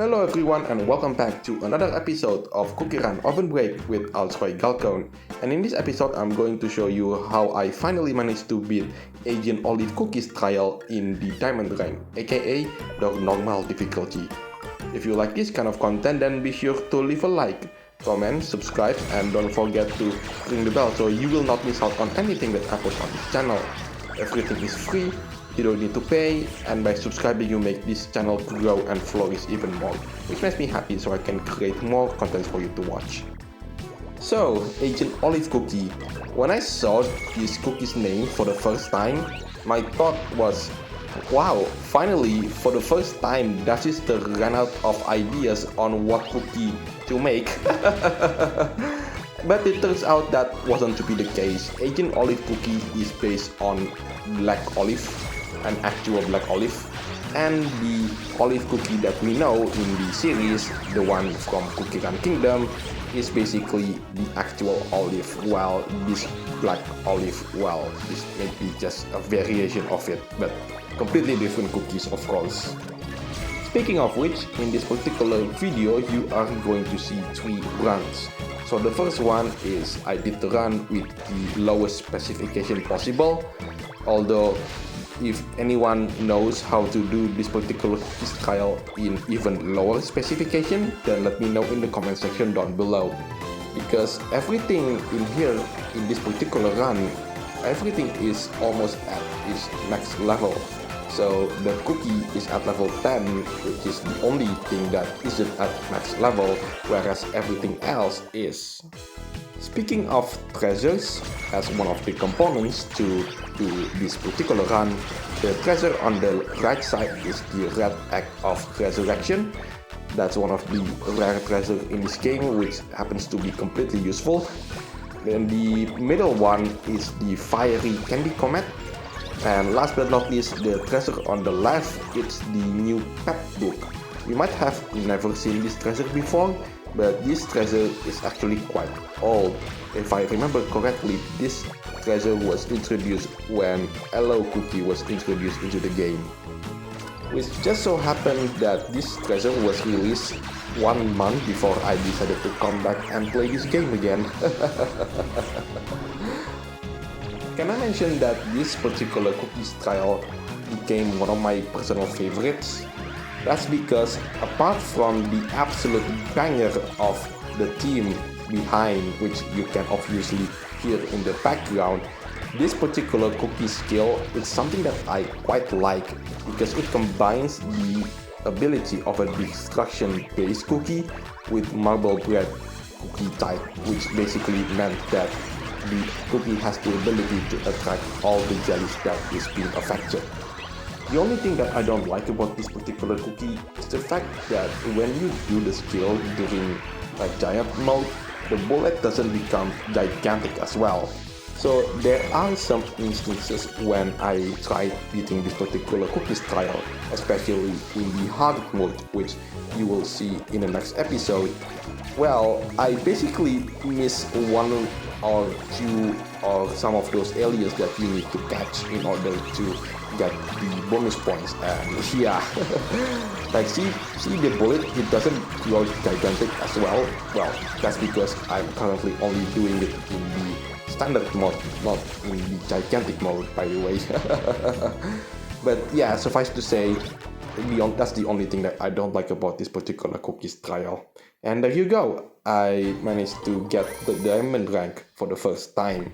Hello everyone and welcome back to another episode of CookieRunOvenBreak with Alsroy Galcone. And in this episode I'm going to show you how I finally managed to beat Agentolivecookietrial in the Diamondrank, aka the normal difficulty. If you like this kind of content, then be sure to leave a like, comment, subscribe, and don't forget to ring the bell so you will not miss out on anything that I post on this channel. Everything is free, you don't need to pay, and by subscribing you make this channel grow and flourish even more, which makes me happy so I can create more content for you to watch. So, Agentolivecookie. When I saw this cookie's name for the first time, my thought was, wow, finally, for the first time, Devsisters ran out of ideas on what cookie to make. But it turns out that wasn't to be the case. Agentolivecookie is based on black olive, an actual black olive, and the olive cookie that we know in the series, the one from CookieRun Kingdom, is basically the actual olive, while this black olive, well, this may be just a variation of it, but completely different cookies, of course. Speaking of which, in this particular video, you are going to see 3 runs. So the first one is I did the run with the lowest specification possible, although if anyone knows how to do this particular cookies trial in even lower specification, then let me know in the comment section down below. Because everything in here, in this particular run, everything is almost at its max level. So the cookie is at level 10, which is the only thing that isn't at max level, whereas everything else is. Speaking of treasures, as one of the components to do this particular run, the treasure on the right side is the red egg of resurrection. That's one of the rare treasures in this game, which happens to be completely useful. Then the middle one is the fiery candy comet. And last but not least, the treasure on the left, it's the new pet book. You might have never seen this treasure before, but this treasure is actually quite old. If I remember correctly, this treasure was introduced when Hello Cookie was introduced into the game. Which just so happened that this treasure was released 1 month before I decided to come back and play this game again. Can I mention that this particular cookies trial became one of my personal favorites? That's because apart from the absolute banger of the theme behind, which you can obviously hear in the background, this particular cookie skill is something that I quite like because it combines the ability of a destruction-based cookie with marble bread cookie type, which basically meant that the cookie has the ability to attract all the jellies that is being affected. The only thing that I don't like about this particular cookie is the fact that when you do the skill during like giant mode, the bullet doesn't become gigantic as well. So there are some instances when I tried beating this particular cookies trial, especially in the hard mode, which you will see in the next episode. Well, I basically miss 1 or 2 or some of those aliens that you need to catch in order to get the bonus points, and yeah, like see the bullet, it doesn't grow gigantic as well. Well, that's because I'm currently only doing it in the standard mode, not in the gigantic mode, by the way. But yeah, suffice to say, that's the only thing that I don't like about this particular cookies trial. And there you go, I managed to get the Diamondrank for the first time.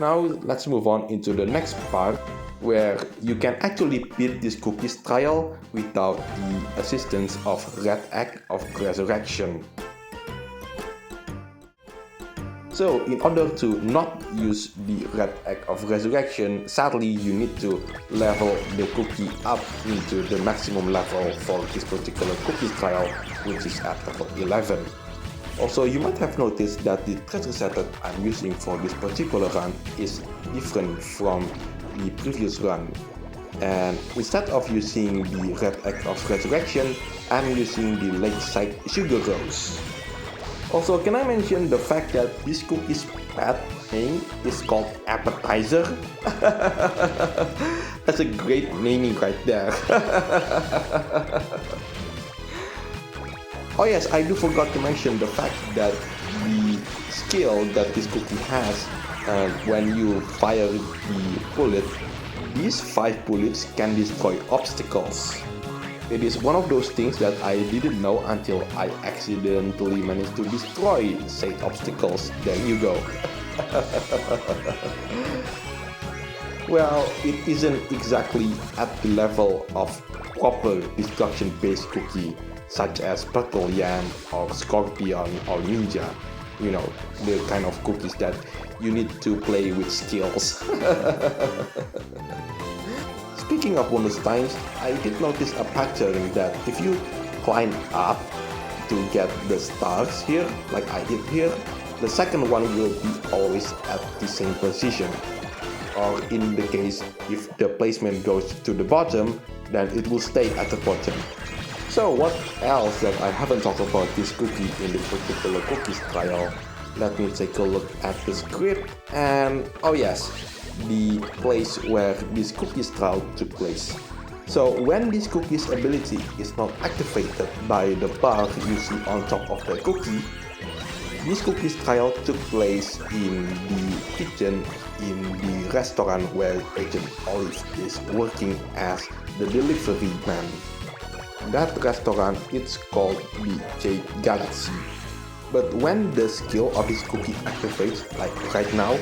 Now let's move on into the next part, where you can actually beat this cookies trial without the assistance of red egg of resurrection. So in order to not use the red egg of resurrection, sadly you need to level the cookie up into the maximum level for this particular cookies trial, which is at level 11. Also, you might have noticed that the treasure set that I'm using for this particular run is different from the previous run. And instead of using the red egg of resurrection, I'm using the lakeside sugar rose. Also, can I mention the fact that this cookie's pet name is called Appetizer? That's a great naming right there. Oh yes, I do forgot to mention the fact that the skill that this cookie has, when you fire the bullet, these 5 bullets can destroy obstacles. It is one of those things that I didn't know until I accidentally managed to destroy said obstacles. There you go. Well, it isn't exactly at the level of proper destruction-based cookie such as Purple Yam or Scorpion or Ninja. You know, the kind of cookies that you need to play with skills. Speaking of bonus times, I did notice a pattern that if you climb up to get the stars here, like I did here, the second one will be always at the same position. Or in the case, if the placement goes to the bottom, then it will stay at the bottom. So what else that I haven't talked about this cookie in this particular cookies trial? Let me take a look at the script, and oh yes, the place where this cookies trial took place. So when this cookie's ability is not activated by the bar you see on top of the cookie, this cookies trial took place in the kitchen in the restaurant where Agent Olive is working as the delivery man. That restaurant is called the J Galaxy. But when the skill of this cookie activates, like right now,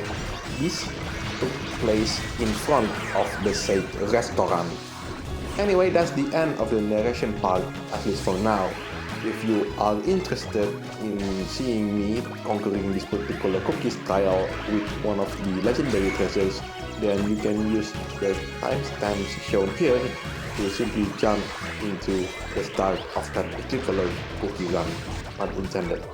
this took place in front of the said restaurant. Anyway, that's the end of the narration part, at least for now. If you are interested in seeing me conquering this particular cookies trial with one of the legendary treasures, then you can use the timestamps shown here to simply jump into the start of that particular cookie run, not intended.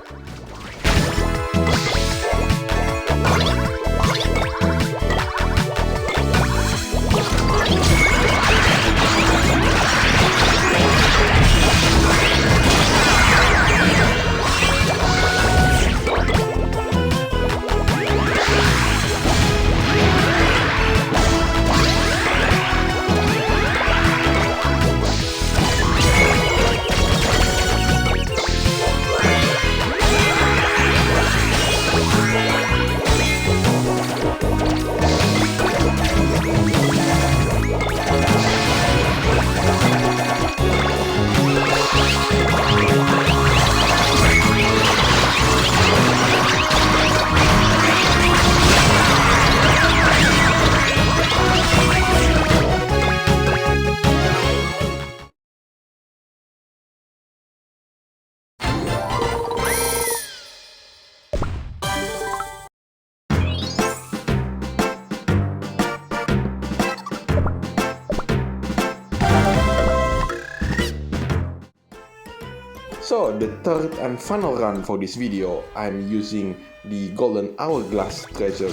So the third and final run for this video, I'm using the golden hourglass treasure.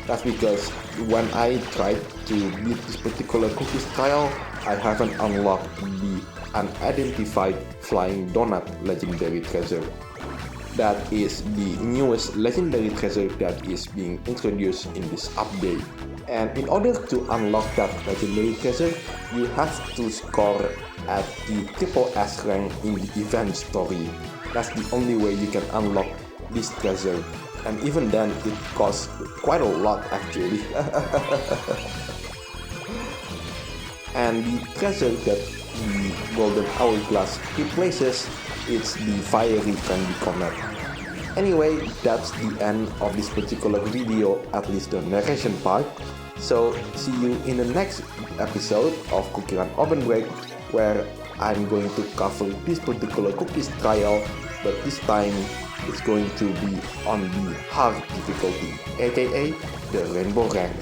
That's because when I tried to beat this particular cookies trial, I haven't unlocked the unidentified flying donut legendary treasure. That is the newest legendary treasure that is being introduced in this update. And in order to unlock that legendary treasure, you have to score at the triple S rank in the event story. That's the only way you can unlock this treasure. And even then, it costs quite a lot actually. And the treasure that the golden hourglass replaces is the fiery candy comet. Anyway, that's the end of this particular video, at least the narration part. So see you in the next episode of CookieRunOvenBreak, where I'm going to cover this particular cookies trial, but this time it's going to be on the hard difficulty, aka the rainbow rank.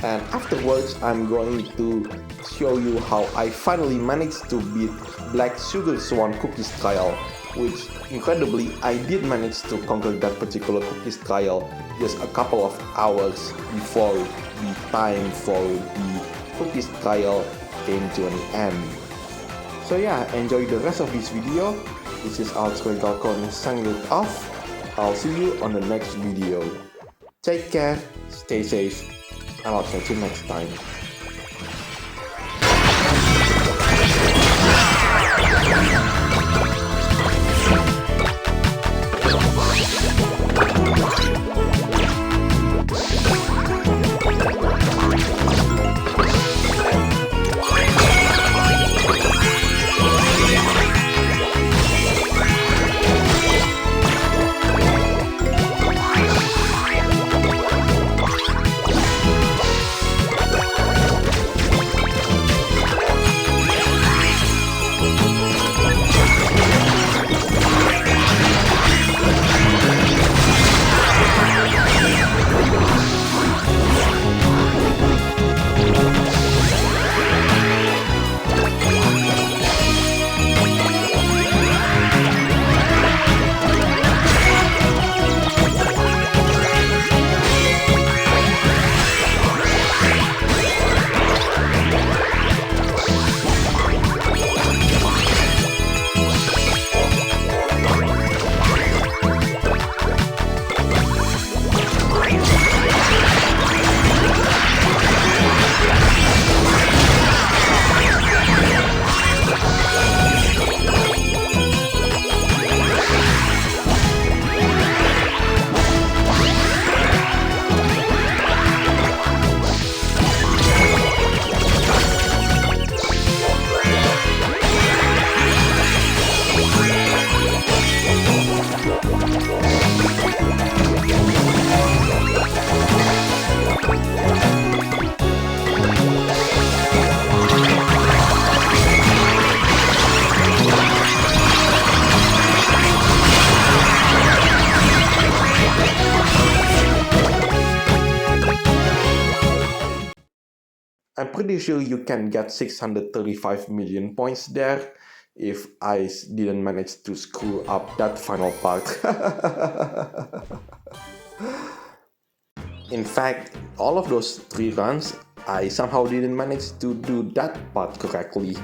And afterwards, I'm going to show you how I finally managed to beat Black Sugar Swan cookies trial, which incredibly I did manage to conquer that particular cookies trial just a couple of hours before the time for the cookies trial came to an end. So yeah, enjoy the rest of this video. This is Altsregalkon signing off. I'll see you on the next video. Take care, stay safe, and I'll catch you next time. I'm pretty sure you can get 635 million points there if I didn't manage to screw up that final part. In fact, all of those 3 runs, I somehow didn't manage to do that part correctly.